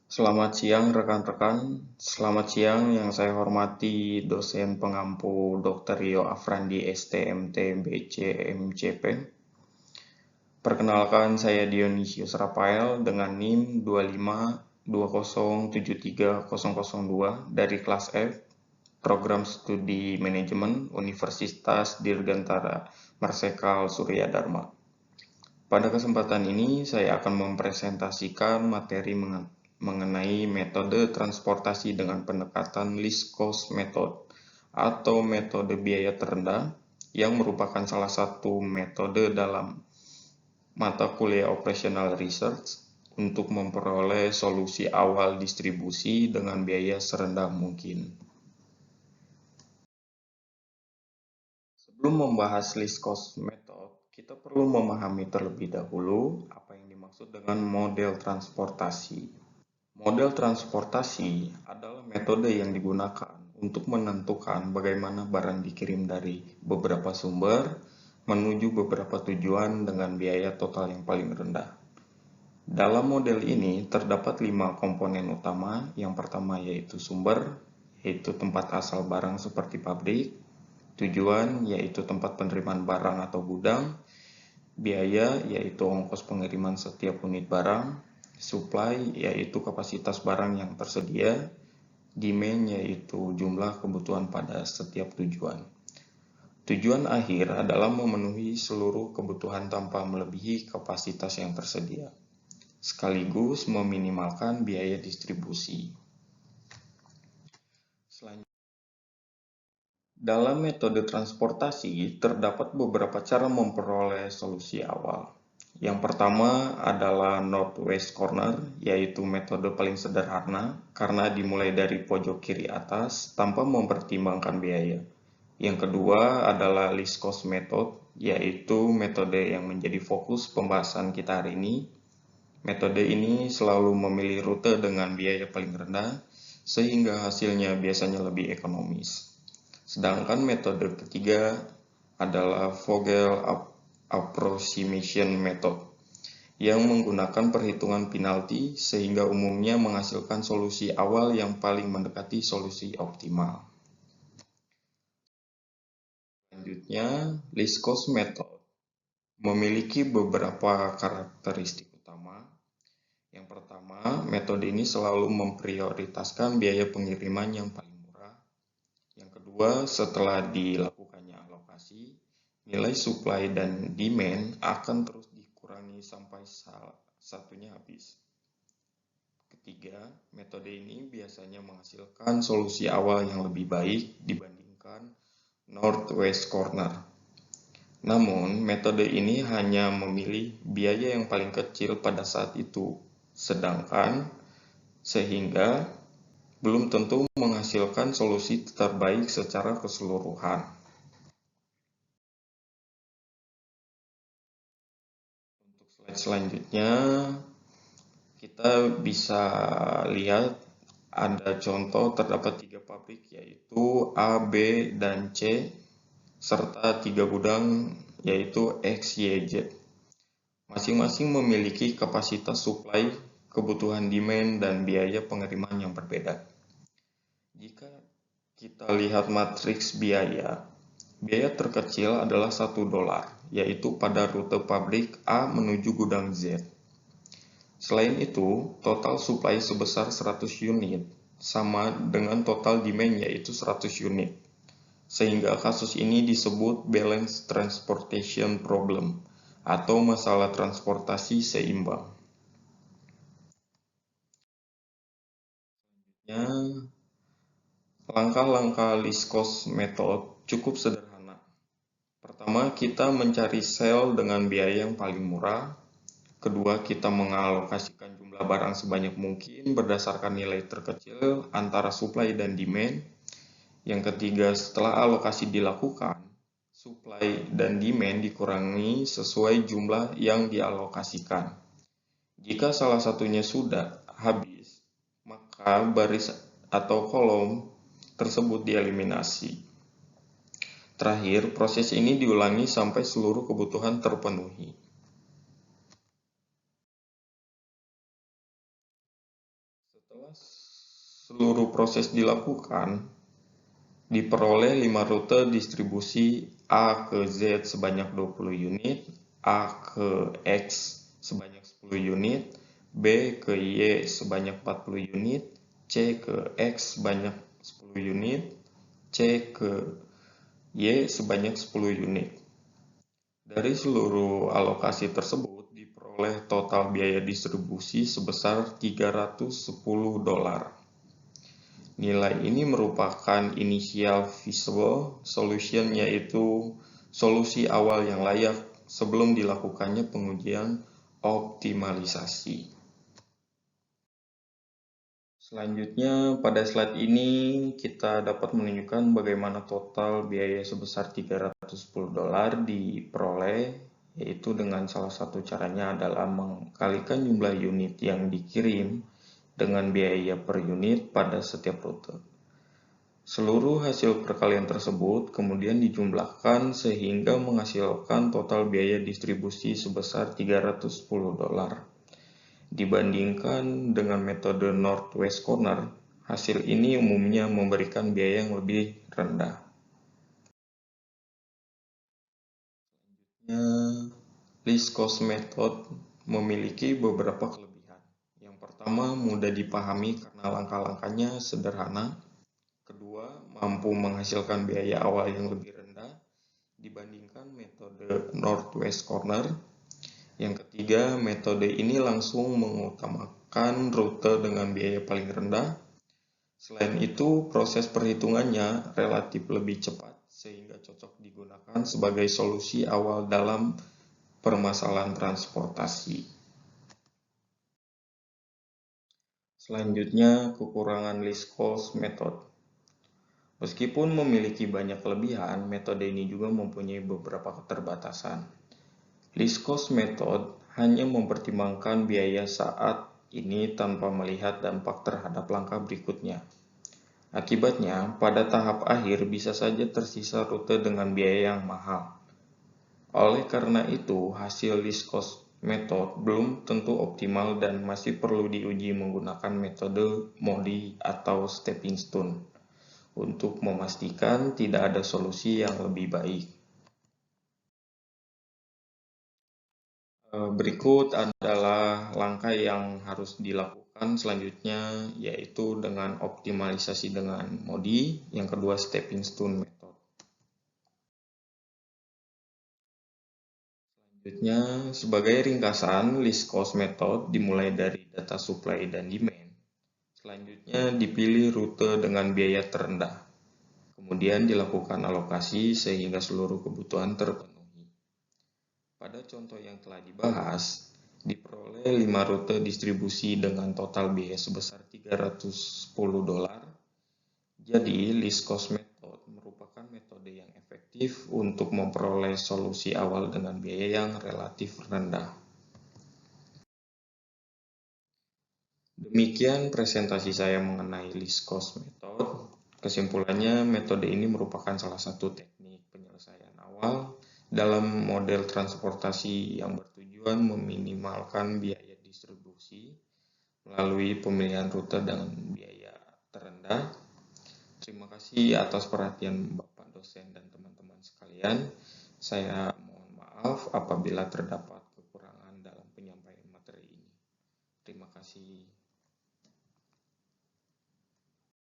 Selamat siang rekan-rekan, selamat siang yang saya hormati dosen pengampu Dr. Rio Afrandi STMT BC MCP. Perkenalkan saya Dionysius Rafael dengan NIM 252073002 dari kelas F, Program Studi Manajemen Universitas Dirgantara Marsekal Surya Dharma. Pada kesempatan ini, saya akan mempresentasikan materi mengenai metode transportasi dengan pendekatan least cost method atau metode biaya terendah yang merupakan salah satu metode dalam mata kuliah Operational Research untuk memperoleh solusi awal distribusi dengan biaya serendah mungkin. Sebelum membahas least cost method, kita perlu memahami terlebih dahulu apa yang dimaksud dengan model transportasi. Model transportasi adalah metode yang digunakan untuk menentukan bagaimana barang dikirim dari beberapa sumber menuju beberapa tujuan dengan biaya total yang paling rendah. Dalam model ini terdapat 5 komponen utama. Yang pertama yaitu sumber, yaitu tempat asal barang seperti pabrik, tujuan yaitu tempat penerimaan barang atau gudang, biaya yaitu ongkos pengiriman setiap unit barang, supply yaitu kapasitas barang yang tersedia, demand yaitu jumlah kebutuhan pada setiap tujuan. Tujuan akhir adalah memenuhi seluruh kebutuhan tanpa melebihi kapasitas yang tersedia, sekaligus meminimalkan biaya distribusi. Selanjutnya, dalam metode transportasi terdapat beberapa cara memperoleh solusi awal. Yang pertama adalah northwest corner, yaitu metode paling sederhana karena dimulai dari pojok kiri atas tanpa mempertimbangkan biaya. Yang kedua adalah least cost method, yaitu metode yang menjadi fokus pembahasan kita hari ini. Metode ini selalu memilih rute dengan biaya paling rendah, sehingga hasilnya biasanya lebih ekonomis. Sedangkan metode ketiga adalah Vogel Approximation Method, yang menggunakan perhitungan penalti sehingga umumnya menghasilkan solusi awal yang paling mendekati solusi optimal. Selanjutnya, least cost method memiliki beberapa karakteristik utama. Yang pertama, metode ini selalu memprioritaskan biaya pengiriman yang paling murah. Yang kedua, setelah dilakukannya alokasi, nilai supply dan demand akan terus dikurangi sampai satunya habis. Ketiga, metode ini biasanya menghasilkan solusi awal yang lebih baik dibandingkan northwest corner. Namun, metode ini hanya memilih biaya yang paling kecil pada saat itu, sehingga belum tentu menghasilkan solusi terbaik secara keseluruhan. Untuk slide selanjutnya, kita bisa lihat ada contoh terdapat 3 pabrik yaitu A, B, dan C, serta 3 gudang yaitu X, Y, Z. Masing-masing memiliki kapasitas supply, kebutuhan demand, dan biaya pengiriman yang berbeda. Jika kita lihat matriks biaya terkecil adalah $1, yaitu pada rute pabrik A menuju gudang Z. Selain itu, total supply sebesar 100 unit sama dengan total demand yaitu 100 unit. Sehingga kasus ini disebut balance transportation problem atau masalah transportasi seimbang. Langkah-langkah least cost method cukup sederhana. Pertama, kita mencari sel dengan biaya yang paling murah. Kedua, kita mengalokasikan jumlah barang sebanyak mungkin berdasarkan nilai terkecil antara supply dan demand. Yang ketiga, setelah alokasi dilakukan, supply dan demand dikurangi sesuai jumlah yang dialokasikan. Jika salah satunya sudah habis, maka baris atau kolom tersebut dieliminasi. Terakhir, proses ini diulangi sampai seluruh kebutuhan terpenuhi. Setelah seluruh proses dilakukan, diperoleh 5 rute distribusi A ke Z sebanyak 20 unit, A ke X sebanyak 10 unit, B ke Y sebanyak 40 unit, C ke X sebanyak 10 unit, C ke Y sebanyak 10 unit. Dari seluruh alokasi tersebut diperoleh total biaya distribusi sebesar $310. Nilai ini merupakan initial feasible solution, yaitu solusi awal yang layak sebelum dilakukannya pengujian optimalisasi. Selanjutnya, pada slide ini kita dapat menunjukkan bagaimana total biaya sebesar $310 diperoleh, yaitu dengan salah satu caranya adalah mengkalikan jumlah unit yang dikirim dengan biaya per unit pada setiap rute. Seluruh hasil perkalian tersebut kemudian dijumlahkan sehingga menghasilkan total biaya distribusi sebesar $310. Dibandingkan dengan metode Northwest Corner, hasil ini umumnya memberikan biaya yang lebih rendah. Least cost method memiliki beberapa kelebihan. Yang pertama, mudah dipahami karena langkah-langkahnya sederhana. Kedua, mampu menghasilkan biaya awal yang lebih rendah dibandingkan metode Northwest Corner. Yang ketiga, metode ini langsung mengutamakan rute dengan biaya paling rendah. Selain itu, proses perhitungannya relatif lebih cepat sehingga cocok digunakan sebagai solusi awal dalam permasalahan transportasi. Selanjutnya, kekurangan least cost method. Meskipun memiliki banyak kelebihan, metode ini juga mempunyai beberapa keterbatasan. Least cost method hanya mempertimbangkan biaya saat ini tanpa melihat dampak terhadap langkah berikutnya. Akibatnya, pada tahap akhir bisa saja tersisa rute dengan biaya yang mahal. Oleh karena itu, hasil least cost method belum tentu optimal dan masih perlu diuji menggunakan metode MODI atau stepping stone untuk memastikan tidak ada solusi yang lebih baik. Berikut adalah langkah yang harus dilakukan selanjutnya, yaitu dengan optimalisasi dengan MODI, yang kedua stepping stone method. Selanjutnya, sebagai ringkasan, least cost method dimulai dari data supply dan demand. Selanjutnya, dipilih rute dengan biaya terendah. Kemudian dilakukan alokasi sehingga seluruh kebutuhan terpenuhi. Pada contoh yang telah dibahas, diperoleh 5 rute distribusi dengan total biaya sebesar $310. Jadi, least cost method merupakan metode yang efektif untuk memperoleh solusi awal dengan biaya yang relatif rendah. Demikian presentasi saya mengenai least cost method. Kesimpulannya, metode ini merupakan salah satu teknik penyelesaian awal dalam model transportasi yang bertujuan meminimalkan biaya distribusi melalui pemilihan rute dengan biaya terendah. Terima kasih atas perhatian Bapak dosen dan teman-teman sekalian. Saya mohon maaf apabila terdapat kekurangan dalam penyampaian materi ini. Terima kasih.